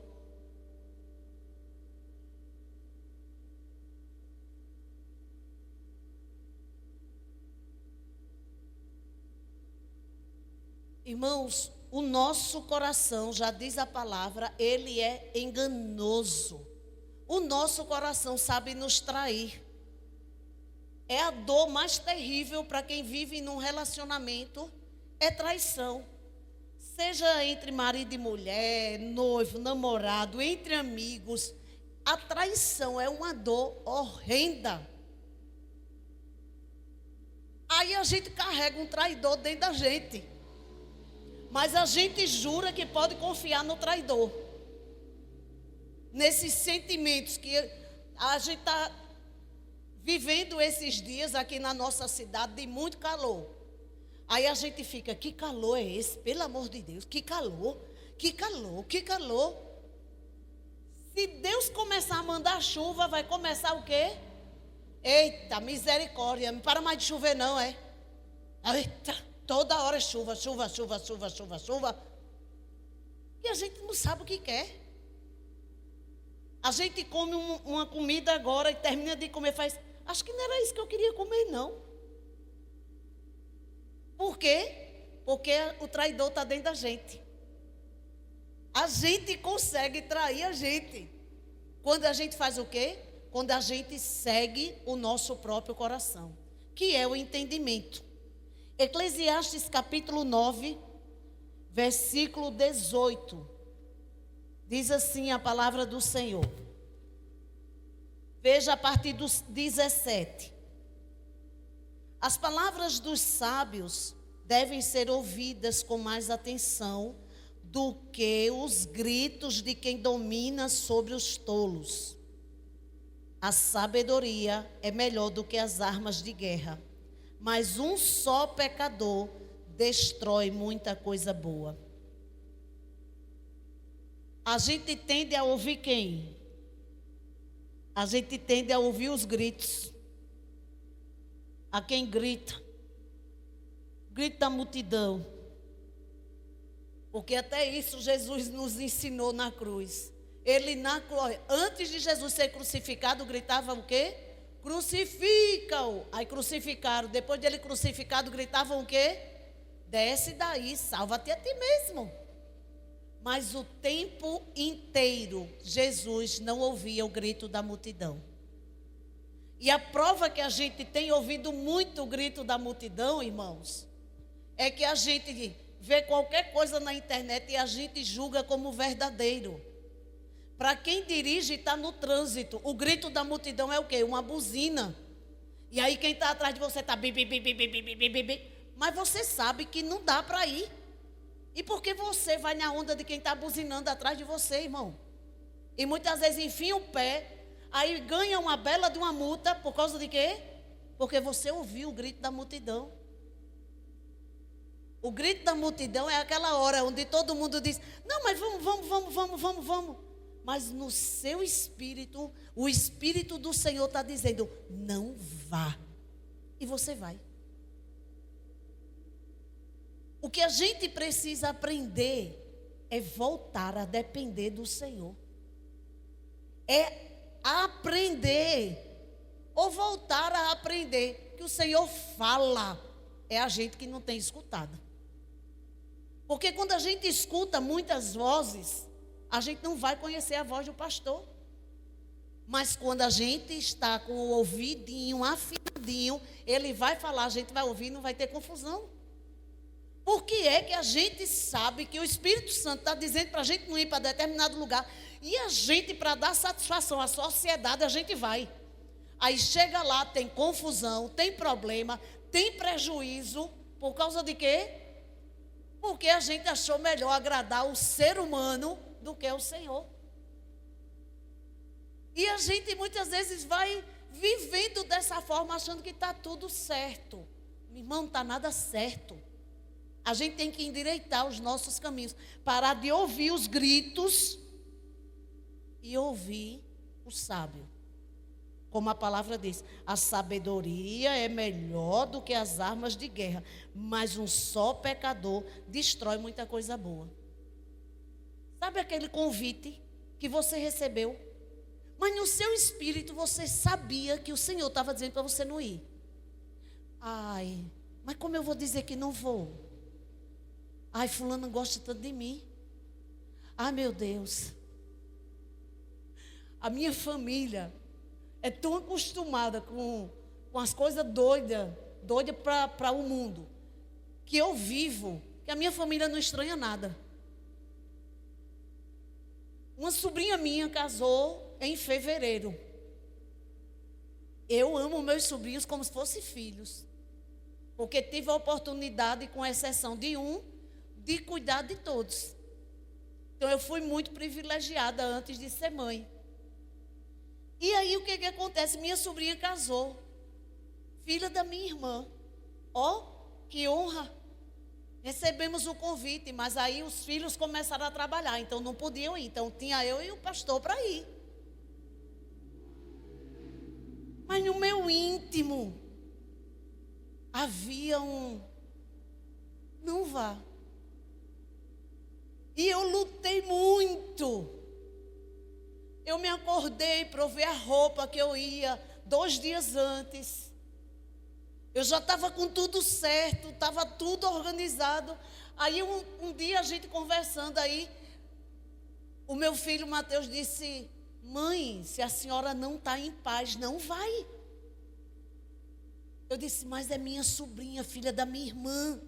Speaker 1: Irmãos, o nosso coração, já diz a palavra, ele é enganoso. O nosso coração sabe nos trair. É a dor mais terrível para quem vive num relacionamento, é traição. Seja entre marido e mulher, noivo, namorado, entre amigos, a traição é uma dor horrenda. Aí a gente carrega um traidor dentro da gente. Mas a gente jura que pode confiar no traidor. Nesses sentimentos que a gente está vivendo esses dias aqui na nossa cidade de muito calor. Aí a gente fica, que calor é esse? Pelo amor de Deus, que calor, que calor, que calor. Se Deus começar a mandar chuva, vai começar o quê? Eita, misericórdia, não para mais de chover não, é? Eita, toda hora é chuva, chuva, chuva, chuva, chuva, chuva. E a gente não sabe o que quer. A gente come uma comida agora e termina de comer, faz, acho que não era isso que eu queria comer não. Por quê? Porque o traidor está dentro da gente. A gente consegue trair a gente. Quando a gente faz o quê? Quando a gente segue o nosso próprio coração, que é o entendimento. Eclesiastes capítulo 9, versículo 18. Diz assim a palavra do Senhor. Veja a partir do 17. As palavras dos sábios devem ser ouvidas com mais atenção do que os gritos de quem domina sobre os tolos. A sabedoria é melhor do que as armas de guerra, mas um só pecador destrói muita coisa boa. A gente tende a ouvir quem? A gente tende a ouvir os gritos. A quem grita. Grito da multidão. Porque até isso Jesus nos ensinou na cruz. Ele na cruz, antes de Jesus ser crucificado, gritava o quê? Crucifica-o. Aí crucificaram. Depois de ele crucificado, gritavam o quê? Desce daí, salva-te a ti mesmo. Mas o tempo inteiro, Jesus não ouvia o grito da multidão. E a prova que a gente tem ouvido muito o grito da multidão, irmãos, é que a gente vê qualquer coisa na internet e a gente julga como verdadeiro. Para quem dirige e está no trânsito, o grito da multidão é o quê? Uma buzina. E aí quem está atrás de você está bi, bi, bi, bi, bi, bi, bi, bi, bi. Mas você sabe que não dá para ir. E por que você vai na onda de quem está buzinando atrás de você, irmão? E muitas vezes enfia o pé, aí ganha uma bela de uma multa, por causa de quê? Porque você ouviu o grito da multidão. O grito da multidão é aquela hora onde todo mundo diz, não, mas vamos. Mas no seu espírito, o Espírito do Senhor está dizendo, não vá. E você vai. O que a gente precisa aprender é voltar a depender do Senhor. É aprender, ou voltar a aprender, que o Senhor fala, é a gente que não tem escutado. Porque quando a gente escuta muitas vozes, a gente não vai conhecer a voz do pastor. Mas quando a gente está com o ouvidinho afinadinho, ele vai falar, a gente vai ouvir, não vai ter confusão. Por que é que a gente sabe que o Espírito Santo está dizendo para a gente não ir para determinado lugar, e a gente, para dar satisfação à sociedade, a gente vai. Aí chega lá, tem confusão, tem problema, tem prejuízo, por causa de quê? Porque a gente achou melhor agradar o ser humano do que o Senhor. E a gente muitas vezes vai vivendo dessa forma, achando que está tudo certo. Meu irmão, não está nada certo. A gente tem que endireitar os nossos caminhos. Parar de ouvir os gritos e ouvir o sábio. Como a palavra diz, a sabedoria é melhor do que as armas de guerra, mas um só pecador destrói muita coisa boa. Sabe aquele convite que você recebeu? Mas no seu espírito você sabia que o Senhor estava dizendo para você não ir. Ai, mas como eu vou dizer que não vou? Ai, fulano gosta tanto de mim. Ai, meu Deus. A minha família é tão acostumada com as coisas doidas para o mundo, que eu vivo, que a minha família não estranha nada. Uma sobrinha minha casou em fevereiro. Eu amo meus sobrinhos como se fossem filhos, porque tive a oportunidade, com exceção de um, de cuidar de todos. Então eu fui muito privilegiada antes de ser mãe. E aí o que acontece? Minha sobrinha casou, filha da minha irmã. Ó, que honra! Recebemos o convite, mas aí os filhos começaram a trabalhar, então não podiam ir. Então tinha eu e o pastor para ir. Mas no meu íntimo havia não vá. E eu lutei muito. Eu me acordei para ver a roupa que eu ia 2 dias antes. Eu já estava com tudo certo, estava tudo organizado. Aí um dia a gente conversando aí, o meu filho Mateus disse: mãe, se a senhora não está em paz, não vai. Eu disse: mas é minha sobrinha, filha da minha irmã.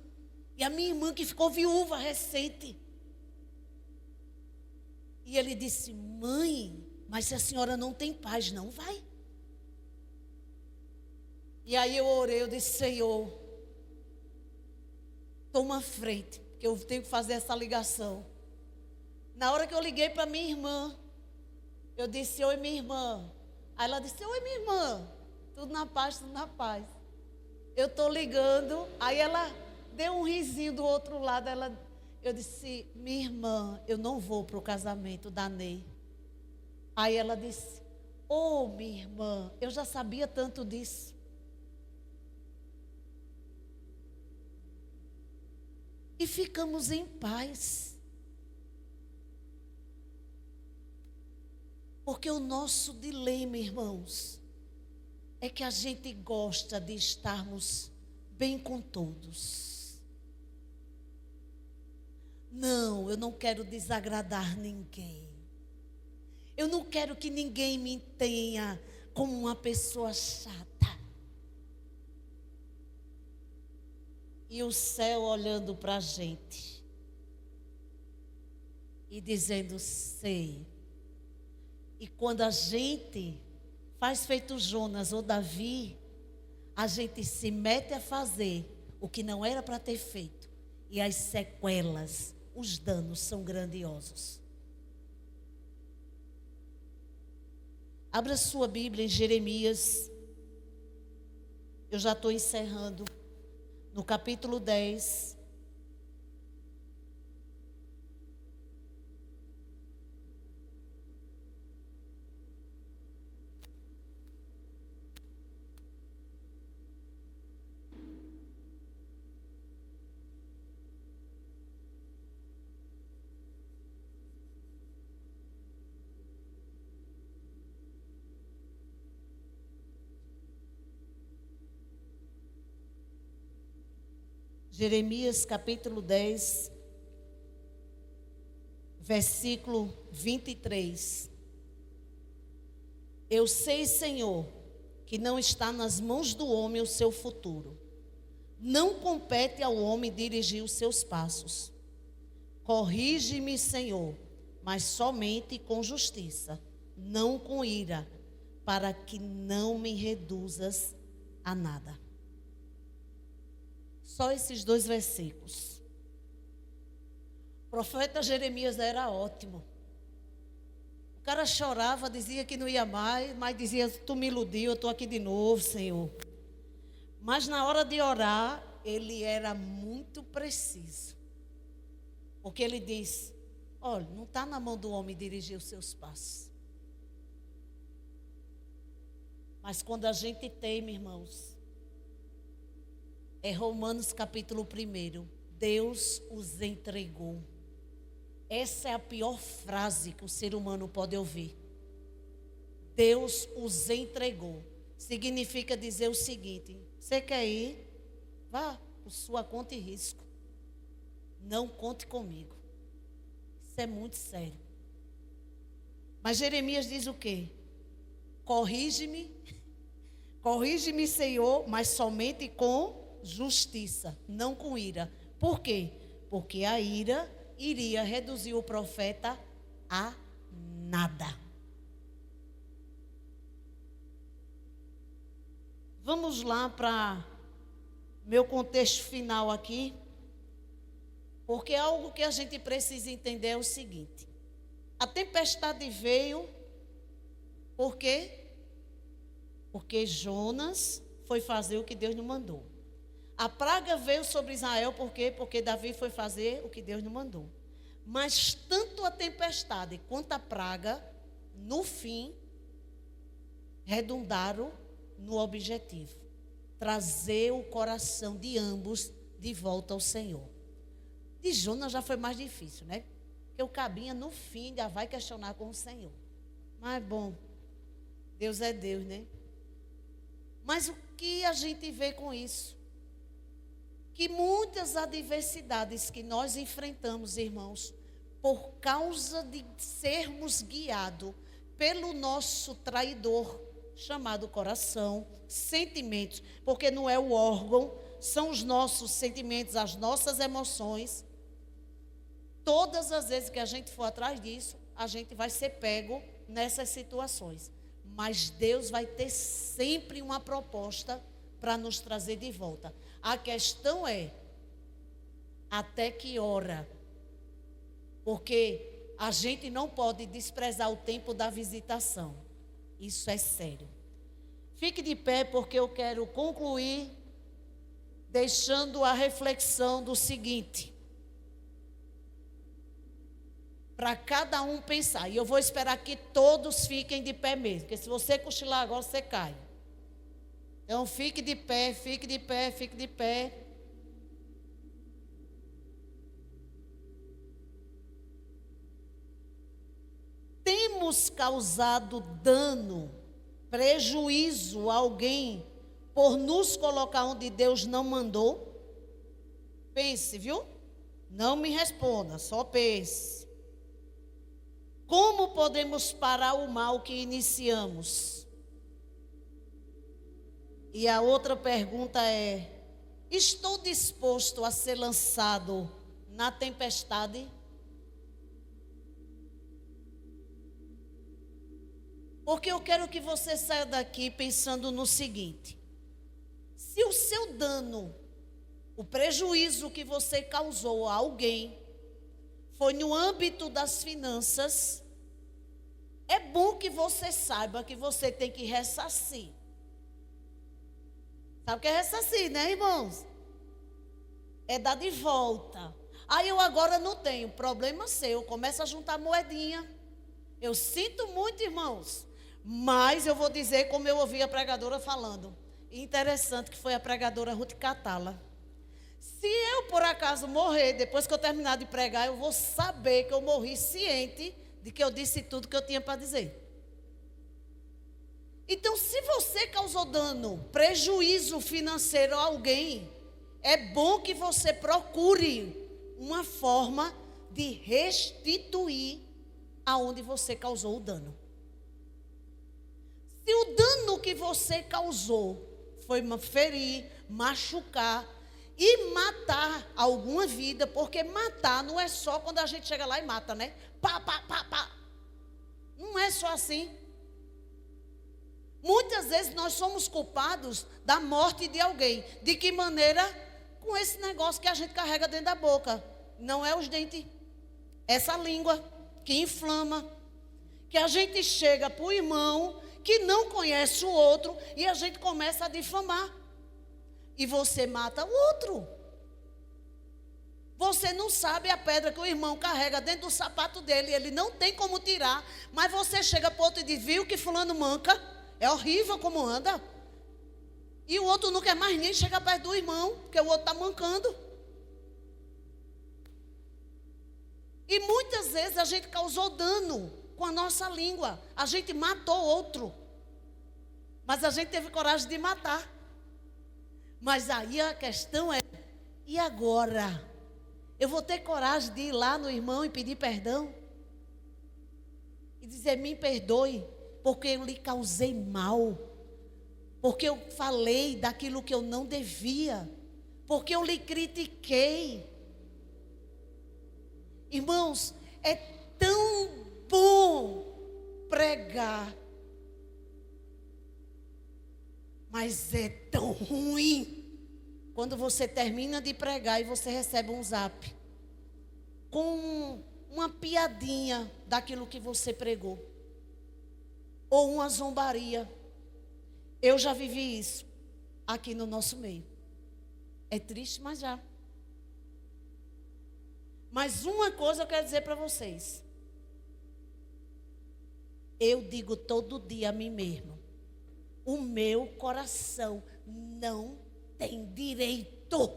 Speaker 1: E a minha irmã que ficou viúva recente. E ele disse: mãe, mas se a senhora não tem paz, não vai. E aí eu orei, eu disse: Senhor, toma frente, porque eu tenho que fazer essa ligação. Na hora que eu liguei para minha irmã, eu disse: oi, minha irmã. Aí ela disse: oi, minha irmã. Tudo na paz, tudo na paz. Eu estou ligando. Aí ela deu um risinho do outro lado. Eu disse: minha irmã, eu não vou para o casamento da Ney. Aí ela disse: oh, minha irmã, eu já sabia tanto disso. E ficamos em paz. Porque o nosso dilema, irmãos, é que a gente gosta de estarmos bem com todos. Não, eu não quero desagradar ninguém. Eu não quero que ninguém me tenha como uma pessoa chata. E o céu olhando para a gente e dizendo: sei. E quando a gente faz feito Jonas ou Davi, a gente se mete a fazer o que não era para ter feito. E as sequelas, os danos são grandiosos. Abra sua Bíblia em Jeremias. Eu já estou encerrando. No capítulo 10. Jeremias capítulo 10, versículo 23. Eu sei, Senhor, que não está nas mãos do homem o seu futuro. Não compete ao homem dirigir os seus passos. Corrige-me, Senhor, mas somente com justiça, não com ira, para que não me reduzas a nada. Só esses 2 versículos. O profeta Jeremias era ótimo. O cara chorava, dizia que não ia mais, mas dizia: tu me iludiu, eu estou aqui de novo, Senhor. Mas na hora de orar, ele era muito preciso. Porque ele diz: olha, não está na mão do homem dirigir os seus passos. Mas quando a gente teme, irmãos, é Romanos capítulo 1, Deus os entregou. Essa é a pior frase que o ser humano pode ouvir. Deus os entregou. Significa dizer o seguinte: você quer ir? Vá por sua conta e risco. Não conte comigo. Isso é muito sério. Mas Jeremias diz o quê? Corrige-me, Senhor, mas somente com justiça, não com ira. Por quê? Porque a ira iria reduzir o profeta a nada. Vamos lá para meu contexto final aqui. Porque algo que a gente precisa entender é o seguinte: a tempestade veio, por quê? Porque Jonas foi fazer o que Deus não mandou. A praga veio sobre Israel, por quê? Porque Davi foi fazer o que Deus não mandou. Mas tanto a tempestade quanto a praga, no fim, redundaram no objetivo: trazer o coração de ambos de volta ao Senhor. De Jonas já foi mais difícil, né? Porque o cabinha no fim já vai questionar com o Senhor. Mas bom, Deus é Deus, né? Mas o que a gente vê com isso? Que muitas adversidades que nós enfrentamos, irmãos, por causa de sermos guiados pelo nosso traidor, chamado coração, sentimentos, porque não é o órgão, são os nossos sentimentos, as nossas emoções. Todas as vezes que a gente for atrás disso, a gente vai ser pego nessas situações. Mas Deus vai ter sempre uma proposta para nos trazer de volta. A questão é, até que hora? Porque a gente não pode desprezar o tempo da visitação. Isso é sério. Fique de pé, porque eu quero concluir deixando a reflexão do seguinte: para cada um pensar. E eu vou esperar que todos fiquem de pé mesmo, porque se você cochilar agora, você cai. Então fique de pé, fique de pé, fique de pé. Temos causado dano, prejuízo a alguém por nos colocar onde Deus não mandou? Pense, viu? Não me responda, só pense. Como podemos parar o mal que iniciamos? E a outra pergunta é: estou disposto a ser lançado na tempestade? Porque eu quero que você saia daqui pensando no seguinte: se o seu dano, o prejuízo que você causou a alguém, foi no âmbito das finanças, é bom que você saiba que você tem que ressarcir. Sabe o que é ressarcir, né, irmãos? É dar de volta. Aí eu agora não tenho, problema seu, começa a juntar moedinha. Eu sinto muito, irmãos, mas eu vou dizer como eu ouvi a pregadora falando. Interessante que foi a pregadora Ruth Catala. Se eu, por acaso, morrer, depois que eu terminar de pregar, eu vou saber que eu morri ciente de que eu disse tudo que eu tinha para dizer. Então, se você causou dano, prejuízo financeiro a alguém, é bom que você procure uma forma de restituir aonde você causou o dano. Se o dano que você causou foi ferir, machucar e matar alguma vida, porque matar não é só quando a gente chega lá e mata, né? Pá, pá, pá, pá. Não é só assim. Muitas vezes nós somos culpados da morte de alguém. De que maneira? Com esse negócio que a gente carrega dentro da boca. Não é os dentes. Essa língua que inflama. Que a gente chega para o irmão que não conhece o outro e a gente começa a difamar. e você mata o outro. Você não sabe a pedra que o irmão carrega dentro do sapato dele, ele não tem como tirar, mas você chega para o outro e diz, viu que fulano manca? É horrível como anda. E o outro não quer mais nem chegar perto do irmão, porque o outro está mancando. E muitas vezes a gente causou dano com a nossa língua. A gente matou outro. Mas a gente teve coragem de matar. Mas aí a questão é, e agora? Eu vou ter coragem de ir lá no irmão e pedir perdão? E dizer, me perdoe, porque eu lhe causei mal. Porque eu falei daquilo que eu não devia. Porque eu lhe critiquei. Irmãos, é tão bom pregar, mas é tão ruim quando você termina de pregar e você recebe um zap com uma piadinha daquilo que você pregou, ou uma zombaria. Eu já vivi isso aqui no nosso meio. É triste, mas já. Mas uma coisa eu quero dizer para vocês. Eu digo todo dia a mim mesmo, o meu coração não tem direito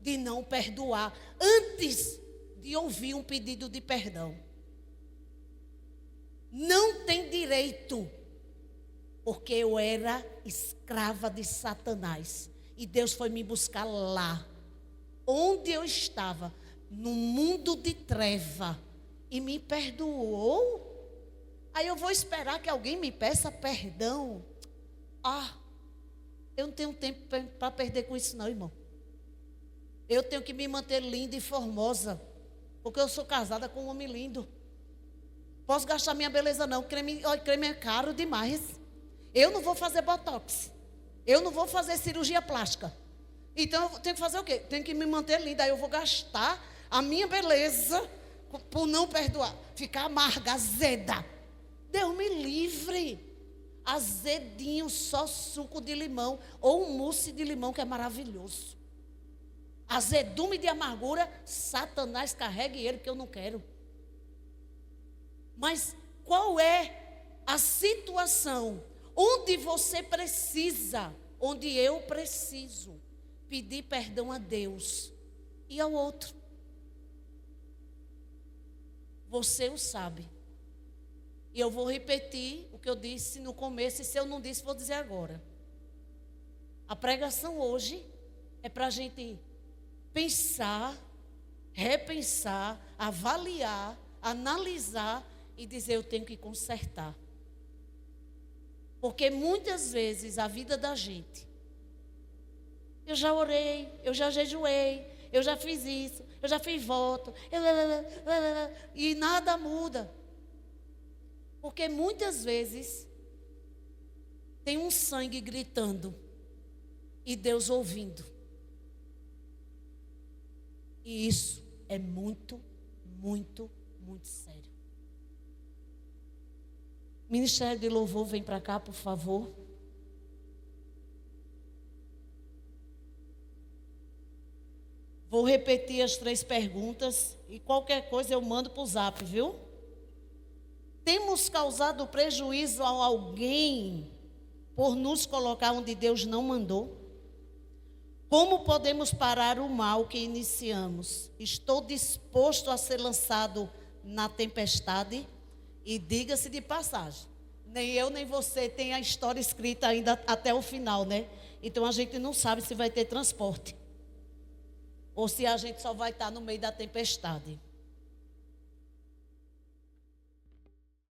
Speaker 1: de não perdoar antes de ouvir um pedido de perdão. Não tem direito, porque eu era escrava de Satanás. E Deus foi me buscar lá, onde eu estava, no mundo de treva, e me perdoou. Aí eu vou esperar que alguém me peça perdão? Eu não tenho tempo para perder com isso não, irmão. Eu tenho que me manter linda e formosa, porque eu sou casada com um homem lindo. Posso gastar minha beleza não, creme é caro demais. Eu não vou fazer botox, eu não vou fazer cirurgia plástica. Então eu tenho que fazer o quê? Tenho que me manter linda. Aí eu vou gastar a minha beleza por não perdoar, ficar amarga, azeda. Deus me livre. Azedinho, só suco de limão ou um mousse de limão, que é maravilhoso. Azedume de amargura, Satanás carregue ele, porque eu não quero. Mas qual é a situação onde você precisa, onde eu preciso pedir perdão a Deus e ao outro? Você o sabe. E eu vou repetir o que eu disse no começo, e se eu não disse, vou dizer agora. A pregação hoje é para a gente pensar, repensar, avaliar, analisar e dizer, eu tenho que consertar. Porque muitas vezes a vida da gente, eu já orei, eu já jejuei, eu já fiz isso, eu já fiz voto, e nada muda. Porque muitas vezes tem um sangue gritando e Deus ouvindo. E isso é muito, muito, muito sério. Ministério de Louvor, vem para cá, por favor. Vou repetir as 3 perguntas e qualquer coisa eu mando para o zap, viu? Temos causado prejuízo a alguém por nos colocar onde Deus não mandou? Como podemos parar o mal que iniciamos? Estou disposto a ser lançado na tempestade? E diga-se de passagem, nem eu nem você tem a história escrita ainda até o final, né? Então a gente não sabe se vai ter transporte ou se a gente só vai estar no meio da tempestade.